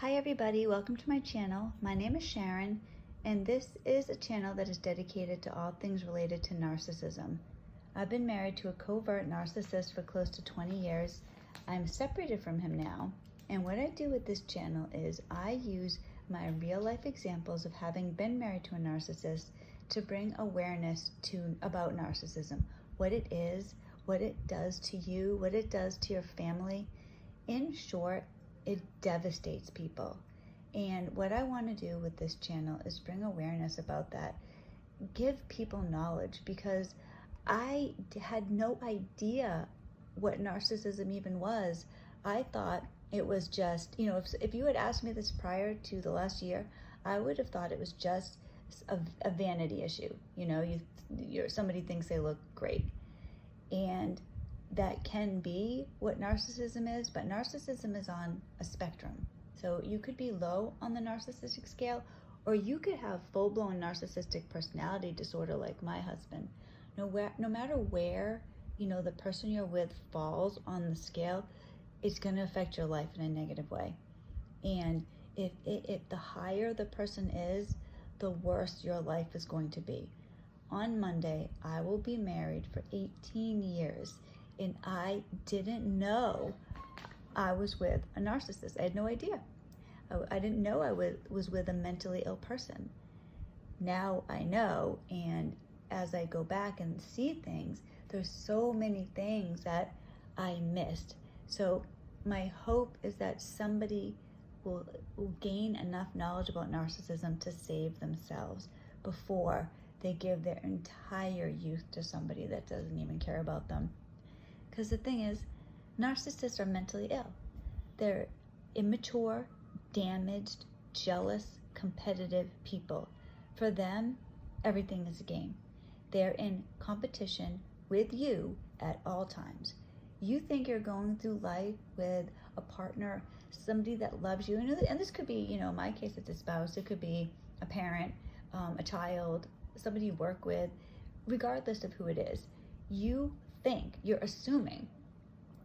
Hi everybody, welcome to my channel. My name is Sharon, and this is a channel that is dedicated to all things related to narcissism. I've been married to a covert narcissist for close to 20 years. I'm separated from him now, and what I do with this channel is I use my real life examples of having been married to a narcissist to bring awareness about narcissism, what it is, what it does to you, what it does to your family. In short, it devastates people. And what I want to do with this channel is bring awareness about that, give people knowledge, because I had no idea what narcissism even was. I thought it was just, if you had asked me this prior to the last year, I would have thought it was just a vanity issue. Somebody thinks they look great. And that can be what narcissism is, but narcissism is on a spectrum. So you could be low on the narcissistic scale, or you could have full-blown narcissistic personality disorder like my husband. No matter where, the person you're with falls on the scale, it's going to affect your life in a negative way. And if the higher the person is, the worse your life is going to be. On Monday, I will be married for 18 years. And I didn't know I was with a narcissist. I had no idea. I didn't know I was with a mentally ill person. Now I know, and as I go back and see things, there's so many things that I missed. So my hope is that somebody will gain enough knowledge about narcissism to save themselves before they give their entire youth to somebody that doesn't even care about them. Because the thing is, narcissists are mentally ill. They're immature, damaged, jealous, competitive people. For them, everything is a game. They're in competition with you at all times. You think you're going through life with a partner, somebody that loves you, and this could be, in my case, it's a spouse, it could be a parent, a child, somebody you work with, regardless of who it is. You're assuming,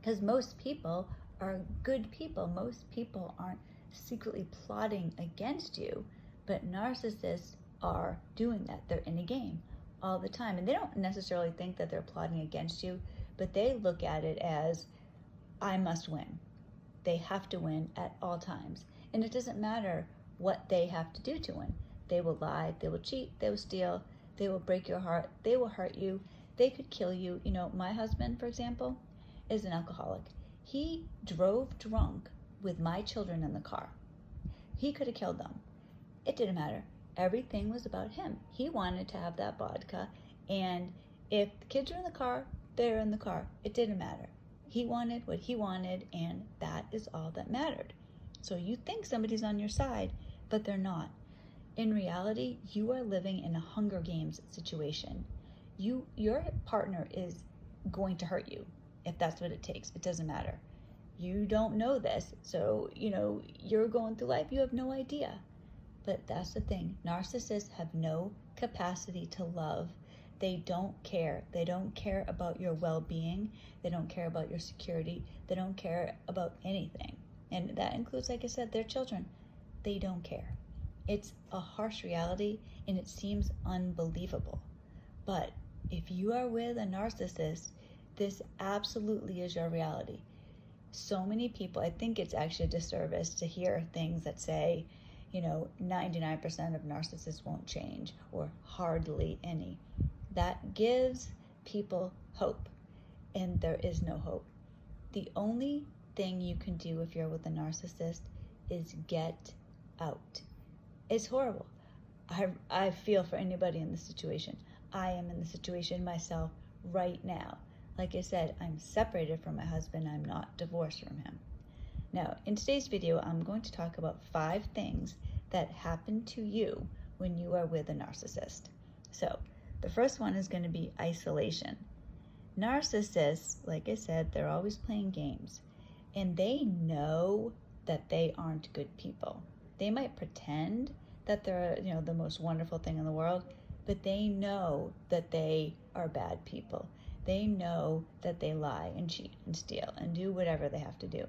because most people are good people. Most people aren't secretly plotting against you, but narcissists are doing that. They're in a game all the time, and they don't necessarily think that they're plotting against you, but they look at it as, I must win. They have to win at all times, and it doesn't matter what they have to do to win. They will lie, they will cheat, they will steal, they will break your heart, they will hurt you. They could kill you. My husband, for example, is an alcoholic. He drove drunk with my children in the car. He could have killed them. It didn't matter. Everything was about him. He wanted to have that vodka, and if the kids are in the car, they're in the car. It didn't matter. He wanted what he wanted, and that is all that mattered. So you think somebody's on your side, but they're not. In reality, you are living in a Hunger Games situation. Your partner is going to hurt you if that's what it takes. It doesn't matter. You don't know this, so you're going through life, you have no idea. But that's the thing. Narcissists have no capacity to love. They don't care. They don't care about your well-being. They don't care about your security. They don't care about anything. And that includes, like I said, their children. They don't care. It's a harsh reality, and it seems unbelievable. But if you are with a narcissist, this absolutely is your reality. So many people, I think it's actually a disservice to hear things that say, 99% of narcissists won't change, or hardly any. That gives people hope, and there is no hope. The only thing you can do if you're with a narcissist is get out. It's horrible. I feel for anybody in this situation. I am in the situation myself right now. Like I said, I'm separated from my husband. I'm not divorced from him. Now, in today's video, I'm going to talk about 5 things that happen to you when you are with a narcissist. So, the first one is going to be isolation. Narcissists, like I said, they're always playing games, and they know that they aren't good people. They might pretend that they're, the most wonderful thing in the world, but they know that they are bad people. They know that they lie and cheat and steal and do whatever they have to do.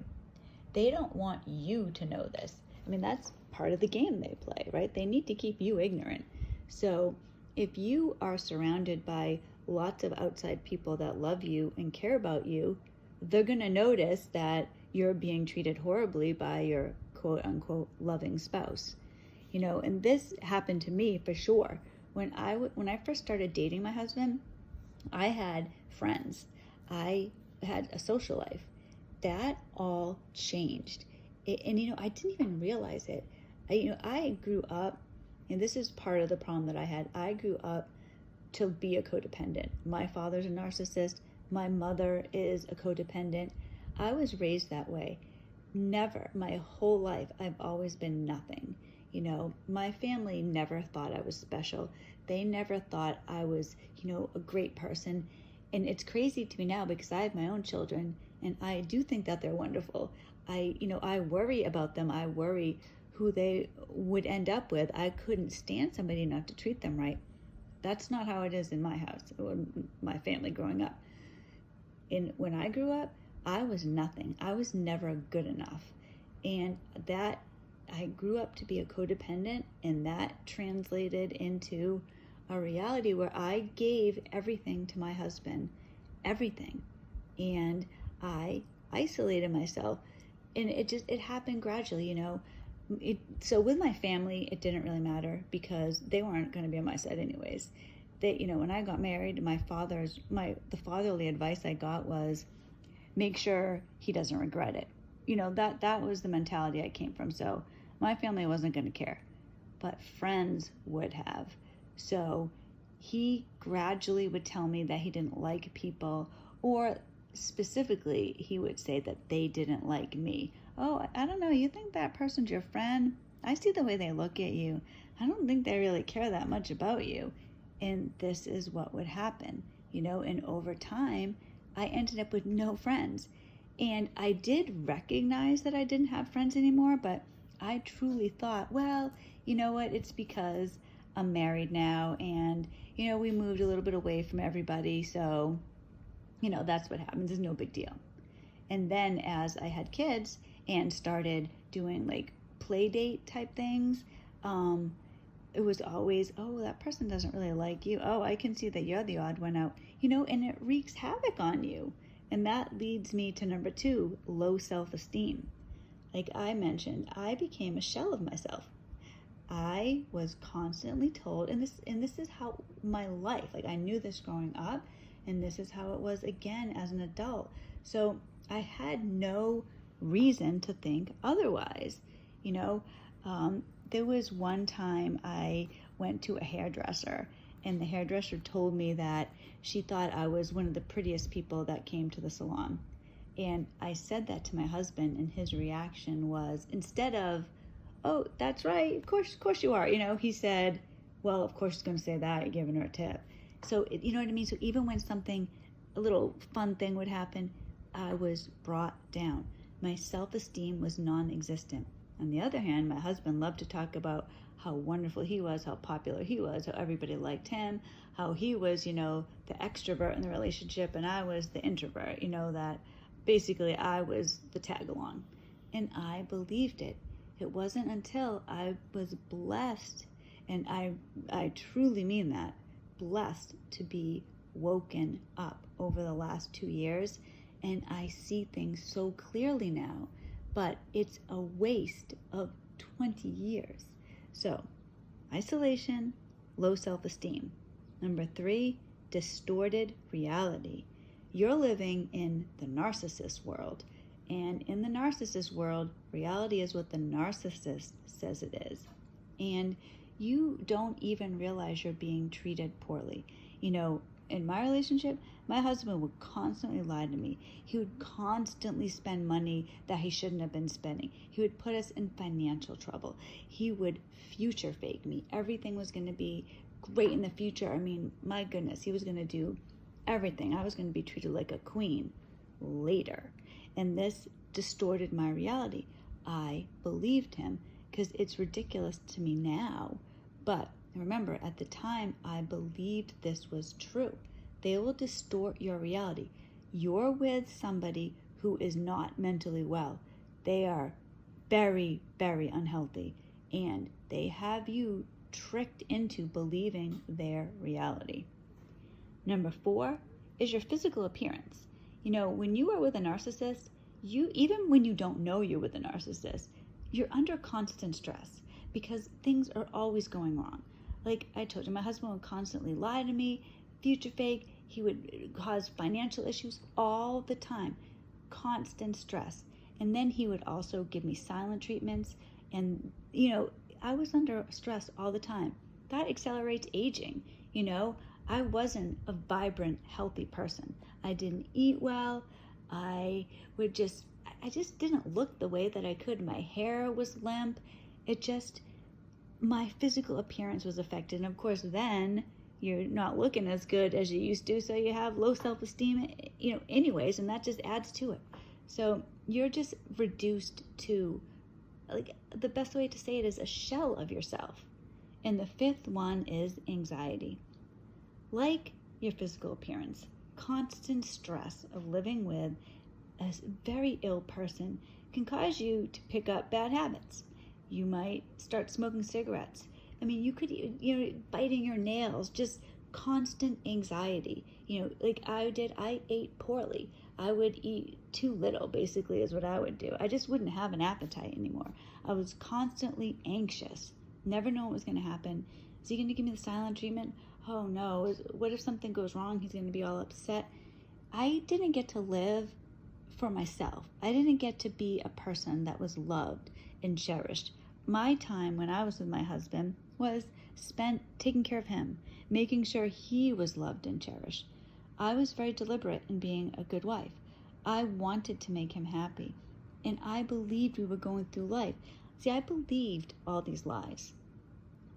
They don't want you to know this. I mean, that's part of the game they play, right? They need to keep you ignorant. So if you are surrounded by lots of outside people that love you and care about you, they're going to notice that you're being treated horribly by your quote unquote loving spouse. And this happened to me for sure. When I first started dating my husband, I had friends. I had a social life. That all changed. And I didn't even realize it. I grew up, and this is part of the problem that I had. I grew up to be a codependent. My father's a narcissist. My mother is a codependent. I was raised that way. Never, my whole life, I've always been nothing. My family never thought I was special. They never thought I was, a great person. And it's crazy to me now because I have my own children and I do think that they're wonderful. I worry about them. I worry who they would end up with. I couldn't stand somebody not to treat them right. That's not how it is in my house or my family growing up. And when I grew up, I was nothing. I was never good enough. And that I grew up to be a codependent, and that translated into a reality where I gave everything to my husband, everything. And I isolated myself, and it happened gradually, So with my family, it didn't really matter because they weren't going to be on my side anyways. When I got married, the fatherly advice I got was make sure he doesn't regret it. That was the mentality I came from. So my family wasn't going to care, but friends would have. So he gradually would tell me that he didn't like people, or specifically, he would say that they didn't like me. Oh, I don't know. You think that person's your friend? I see the way they look at you. I don't think they really care that much about you. And this is what would happen, and over time, I ended up with no friends. And I did recognize that I didn't have friends anymore, but I truly thought, well, you know what? It's because I'm married now and, we moved a little bit away from everybody. So, that's what happens. It's no big deal. And then as I had kids and started doing like play date type things, it was always, oh, that person doesn't really like you. Oh, I can see that you're the odd one out, and it wreaks havoc on you. And that leads me to number 2, low self-esteem. Like I mentioned, I became a shell of myself. I was constantly told, and this is how my life, like I knew this growing up, and this is how it was again as an adult. So I had no reason to think otherwise. There was one time I went to a hairdresser, and the hairdresser told me that she thought I was one of the prettiest people that came to the salon. And I said that to my husband, and his reaction was, instead of, oh, that's right, of course you are, he said, well, of course she's going to say that, you're giving her a tip. So, you know what I mean? So even when a little fun thing would happen, I was brought down. My self-esteem was non-existent. On the other hand, my husband loved to talk about how wonderful he was, how popular he was, how everybody liked him, how he was, the extrovert in the relationship, and I was the introvert, that basically I was the tag along. And I believed it. It wasn't until I was blessed, and I truly mean that, blessed to be woken up over the last 2 years, and I see things so clearly now, but it's a waste of 20 years. So, isolation, low self-esteem. Number 3, distorted reality. You're living in the narcissist world. And in the narcissist world, reality is what the narcissist says it is. And you don't even realize you're being treated poorly. In my relationship, my husband would constantly lie to me. He would constantly spend money that he shouldn't have been spending. He would put us in financial trouble. He would future fake me. Everything was going to be great in the future. I mean, my goodness, he was going to do everything. I was going to be treated like a queen later. And this distorted my reality. I believed him because it's ridiculous to me now. But remember, at the time, I believed this was true. They will distort your reality. You're with somebody who is not mentally well. They are very, very unhealthy, and they have you tricked into believing their reality. Number 4 is your physical appearance. You know, when you are with a narcissist, even when you don't know you're with a narcissist, you're under constant stress because things are always going wrong. Like I told you, my husband would constantly lie to me, future fake. He would cause financial issues all the time, constant stress. And then he would also give me silent treatments. And, I was under stress all the time. That accelerates aging. I wasn't a vibrant, healthy person. I didn't eat well. I just didn't look the way that I could. My hair was limp. My physical appearance was affected. And of course, then you're not looking as good as you used to. So you have low self-esteem, anyways, and that just adds to it. So you're just reduced to, the best way to say it is a shell of yourself. And the 5th one is anxiety. Like your physical appearance, constant stress of living with a very ill person can cause you to pick up bad habits. You might start smoking cigarettes. You could, biting your nails, just constant anxiety. Like I did, I ate poorly. I would eat too little, basically, is what I would do. I just wouldn't have an appetite anymore. I was constantly anxious, never know what was going to happen. Is he going to give me the silent treatment? Oh no, what if something goes wrong? He's going to be all upset. I didn't get to live for myself. I didn't get to be a person that was loved and cherished. My time when I was with my husband was spent taking care of him, making sure he was loved and cherished. I was very deliberate in being a good wife. I wanted to make him happy, and I believed we were going through life. See, I believed all these lies,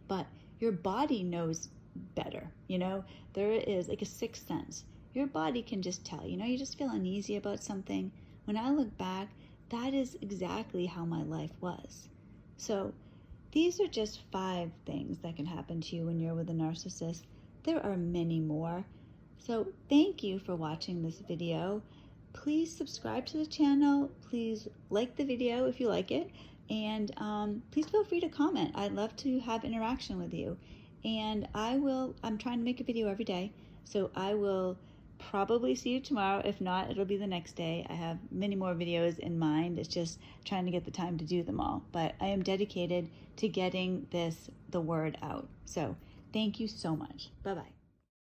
but your body knows better. There is like a 6th sense. Your body can just tell, you just feel uneasy about something. When I look back, that is exactly how my life was. So these are just 5 things that can happen to you when you're with a narcissist. There are many more. So thank you for watching this video. Please subscribe to the channel. Please like the video if you like it. And please feel free to comment. I'd love to have interaction with you. And I'm trying to make a video every day. So I will probably see you tomorrow. If not, it'll be the next day. I have many more videos in mind. It's just trying to get the time to do them all. But I am dedicated to getting the word out. So thank you so much. Bye-bye.